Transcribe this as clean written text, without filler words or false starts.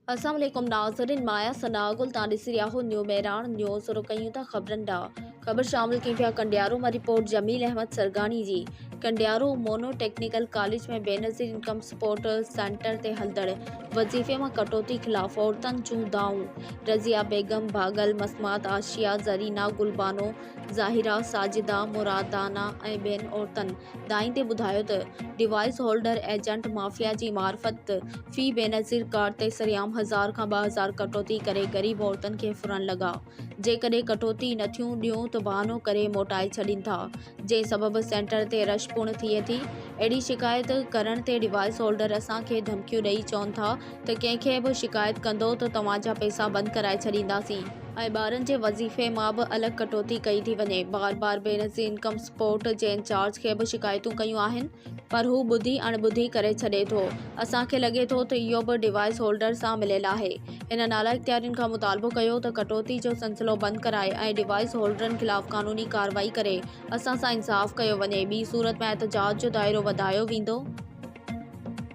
अस्सलाम वालेकुम नाज़रीन, माया सनागुल तां ॾिसी रहिया हो न्यू मेरान न्यूज़ शुरू कयूं था ख़बरनि ॾांहुं। ख़बर शामिल कई पिया कंडियारो मां रिपोर्ट जमील अहमद सरगानी जी। कंडियारो मोनो टेक्निकल कॉलेज में बेनज़ीर इनकम सपोर्ट सेंटर ते हलंदड़ वज़ीफ़े मां कटौती ख़िलाफ़ औरतुनि जूं दाऊं। रज़िया बेगम, भागल, मसमात, आशिया, ज़रीना, गुलबानो, ज़ाहिरा, साजिदा, मुरादाना ऐं ॿियनि औरतुनि दाई ते ॿुधायो त डिवाइस होल्डर एजेंट माफ़िया जी मार्फत फ़ी बेनज़ीर कार्ड ते सरियाम 1000 खां 2000 कटौती करे ग़रीब औरतुनि खे फुरण लॻा। जेकॾहिं कटौती नथियूं ॾियूं त बहानो करे मोटाए छॾीनि था, जंहिं सबबि सेंटर ते रश पूर्ण थिए थी। अहिड़ी शिकायत करण ते डिवाइस होल्डर असांखे धमकियूं ॾेई चवनि था त कंहिंखे बि शिकायत कंदो त तव्हांजा पैसा बंदि कराए छॾींदासीं ऐं ॿारनि जे वज़ीफ़े मां बि अलॻि कटौती कई थी वञे। बार बार बेनज़ीर इनकम सपोर्ट जे इंचार्ज खे बि शिकायतूं कयूं आहिनि, पर हू ॿुधी अणॿुधी करे छॾे थो। असांखे लॻे थो त इहो बि डिवाइस होल्डर सां मिलियल आहे। हिन नाला इख़्तियारियुनि खां मुतालबो कयो त कटौती जो सिलसिलो बंदि कराए ऐं डिवाइस होल्डरनि ख़िलाफ़ क़ानूनी कार्रवाई करे असां सां इंसाफ़ कयो वञे। ॿी सूरत में एहतजाज जो दाइरो वधायो वेंदो।